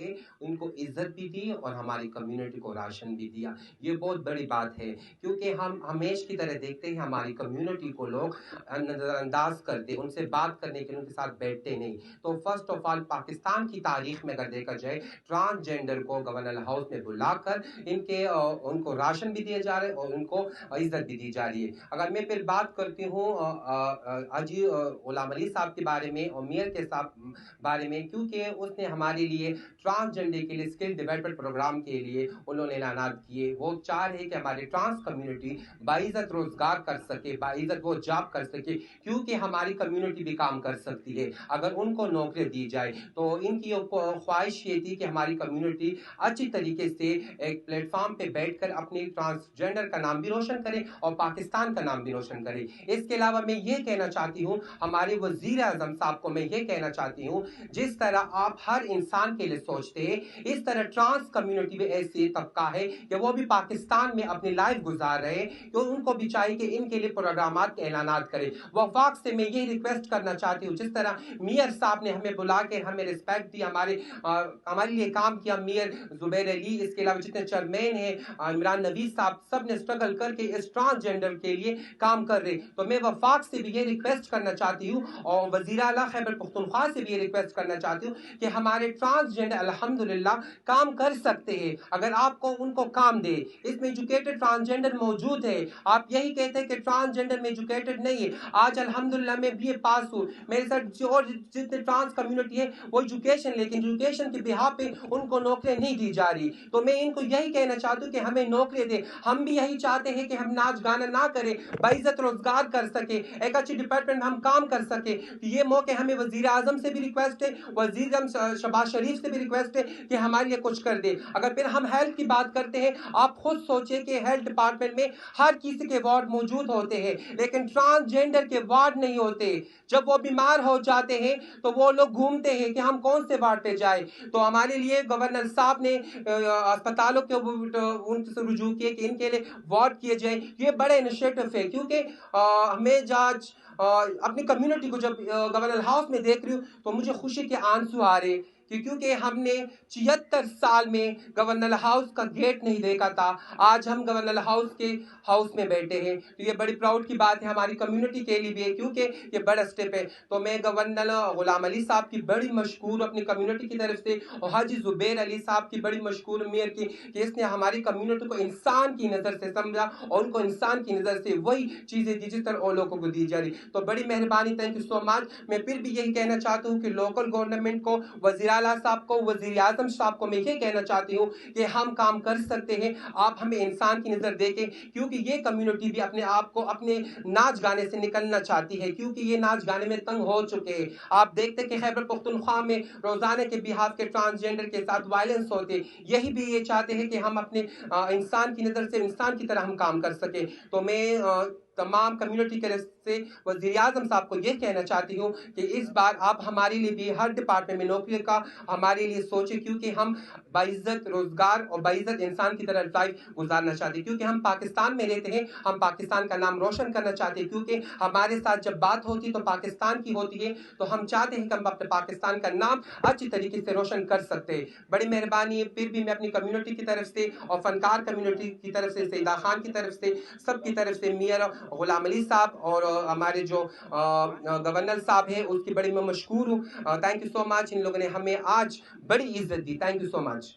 کے ان کو عزت بھی دی اور ہماری کمیونٹی کو راشن بھی دیا. یہ بہت بڑی بات ہے کیونکہ ہم ہمیشہ کی طرح دیکھتے ہیں ہماری کمیونٹی کو لوگ نظر انداز کرتے، ان سے بات کرنے کے لیے ان کے ساتھ بیٹھتے نہیں. تو فرسٹ آف آل پاکستان کی تاریخ میں اگر دیکھا جائے ٹرانسجینڈر کو گورنر ہاؤس میں بلا کر ان کو راشن بھی دیا جا رہا ہے اور ان کو عزت بھی دی جا رہی ہے. اگر میں پھر بات کرتی ہوں حاجی غلام علی صاحب کے بارے میں اور میئر کے بارے میں، کیونکہ اس نے ہمارے لیے ٹرانسجینڈر کے لیے اسکل ڈیولپمنٹ پروگرام کے لیے انہوں نے اعلانات کیے. وہ چاہ رہے کہ ہماری ٹرانس کمیونٹی باعزت روزگار کر سکے، باعزت وہ جاب کر سکے، کیونکہ ہماری کمیونٹی بھی کام کر سکتی ہے اگر ان کو نوکری دی جائے. تو ان کی خواہش یہ تھی کہ ہماری کمیونٹی اچھی طریقے سے ایک پلیٹ فارم پہ بیٹھ کر اپنی ٹرانسجینڈر کا نام بھی روشن کرے اور پاکستان کا نام بھی روشن کرے. اس کے علاوہ میں یہ کہنا چاہتی ہوں ہمارے وزیر اعظم صاحب کو، میں یہ کہنا چاہتی ہوں جس طرح آپ ہر انسان کے لیے سوچتے ہیں اس طرح ٹرانس کمیونٹی بھی ایسی طبقہ ہے کہ وہ بھی پاکستان میں اپنی لائف گزار رہے ہیں، تو ان کو بھی چاہیے کہ ان کے لیے پروگرامات کے اعلانات کرے. وفاق سے میں یہ ریکویسٹ کرنا چاہتی ہوں جس طرح میئر صاحب نے ہمیں بلا کے ہمیں رسپیکٹ دی، ہمارے لیے کام کیا، میئر زبیر علی، اس کے علاوہ جتنے چیئرمین ہیں عمران نویز صاحب، سب نے اسٹرگل کر کے اس ٹرانسجینڈر کے لیے کام کر رہے. تو میں وفاق سے بھی یہ ریکویسٹ کرنا چاہتی ہوں اور وزیر اعلیٰ خیبر پختونخوا سے بھی یہ ریکویسٹ کرنا چاہتی ہوں کہ ہمارے ٹرانسجینڈر الحمدللہ کام کر سکتے ہیں اگر آپ کو ان کو کام دے. اس میں ایجوکیٹڈ ٹرانسجینڈر موجود ہے. آپ یہی کہتے ہیں کہ ٹرانسجینڈر میں ایجوکیٹڈ نہیں ہے. آج الحمدللہ میں BA پاس ہوں، میرے ساتھ اور جتنے ٹرانس کمیونٹی ہے وہ لیکن ایجوکیشن کے بہا پہ ان کو نوکریاں نہیں دی جا رہی. تو میں ان کو یہی کہنا چاہتا ہوں کہ ہمیں نوکری دے. ہم بھی یہی چاہتے ہیں کہ ہم ناچ گانا نہ کریں، باعزت روزگار کر سکے، ایک اچھی ڈپارٹمنٹ ہم کام کر سکے. یہ موقع ہمیں وزیر اعظم سے بھی ریکویسٹ ہے، وزیر اعظم شہباز شریف سے بھی ریکویسٹ ہے کہ ہمارے لیے کچھ کر دے. اگر پھر ہم ہیلتھ کی بات کرتے ہیں، آپ خود سوچیں کہ ہیلتھ ڈپارٹمنٹ میں ہر کسی کے وارڈ موجود ہوتے ہیں لیکن ٹرانسجینڈر کے وارڈ نہیں ہوتے. جب وہ بیمار ہو جاتے ہیں تو وہ لوگ گھومتے ہیں کہ ہم کون سے وارڈ پہ جائیں. تو ہمارے لیے گورنر صاحب نے اسپتالوں کے ان سے رجوع کیے کہ ان کے لیے وارڈ کیے جائیں. یہ بڑے انیشیٹو ہے کیونکہ ہمیں جاج اپنی کمیونٹی کو جب گورنر ہاؤس میں دیکھ رہی ہوں تو مجھے خوشی کے آنسو آ رہے کیونکہ ہم نے 76 سال میں گورنر ہاؤس کا گیٹ نہیں دیکھا تھا. آج ہم گورنر ہاؤس میں بیٹھے ہیں تو یہ بڑی پراؤڈ کی بات ہے ہماری کمیونٹی کے لیے بھی ہے کیونکہ یہ بڑا سٹیپ ہے. تو میں گورنر غلام علی صاحب کی بڑی مشکور اپنی کمیونٹی کی طرف سے اور حاجی زبیر علی صاحب کی بڑی مشکور میئر کی کہ اس نے ہماری کمیونٹی کو انسان کی نظر سے سمجھا اور ان کو انسان کی نظر سے وہی چیزیں دی جس طرح اور لوگوں کو دی جا رہی. تو بڑی مہربانی، تھینک یو سو مچ. میں پھر بھی یہی کہنا چاہتا ہوں کہ لوکل گورنمنٹ کو، وزیر اعلیٰ صاحب کو، وزیر اعظم صاحب کو میں یہ کہنا چاہتی ہوں کہ ہم کام کر سکتے ہیں. آپ ہمیں انسان کی نظر دیکھیں کیونکہ یہ کمیونٹی بھی اپنے آپ کو اپنے ناچ گانے سے نکلنا چاہتی ہے کیونکہ یہ ناچ گانے میں تنگ ہو چکے ہیں. آپ دیکھتے کہ خیبر پختونخوا میں روزانہ کے بہاف کے ٹرانسجینڈر کے ساتھ وائلنس ہوتے. یہی بھی یہ چاہتے ہیں کہ ہم اپنے انسان کی نظر سے انسان کی طرح ہم کام کر سکیں. تو میں تمام کمیونٹی کے سے وزیر اعظم صاحب کو یہ کہنا چاہتی ہوں کہ اس بار آپ ہمارے لیے بھی ہر ڈپارٹمنٹ میں نوکری کا ہمارے لیے سوچیں کیونکہ ہم باعزت روزگار اور باعزت انسان کی طرح لائف گزارنا چاہتے ہیں کیونکہ ہم پاکستان میں رہتے ہیں. ہم پاکستان کا نام روشن کرنا چاہتے ہیں کیونکہ ہمارے ساتھ جب بات ہوتی تو پاکستان کی ہوتی ہے تو ہم چاہتے ہیں کہ ہم اپنے پاکستان کا نام اچھی طریقے سے روشن کر سکتے ہیں. بڑی مہربانی ہے. پھر بھی میں اپنی کمیونٹی کی طرف سے اور فنکار کمیونٹی کی طرف سے، سیدہ خان کی طرف سے، سب کی طرف سے، میئر غلام علی صاحب اور ہمارے جو گورنر صاحب ہیں اس کی بڑی میں مشکور ہوں. تھینک یو سو مچ. ان لوگوں نے ہمیں آج بڑی عزت دی. Thank you so much.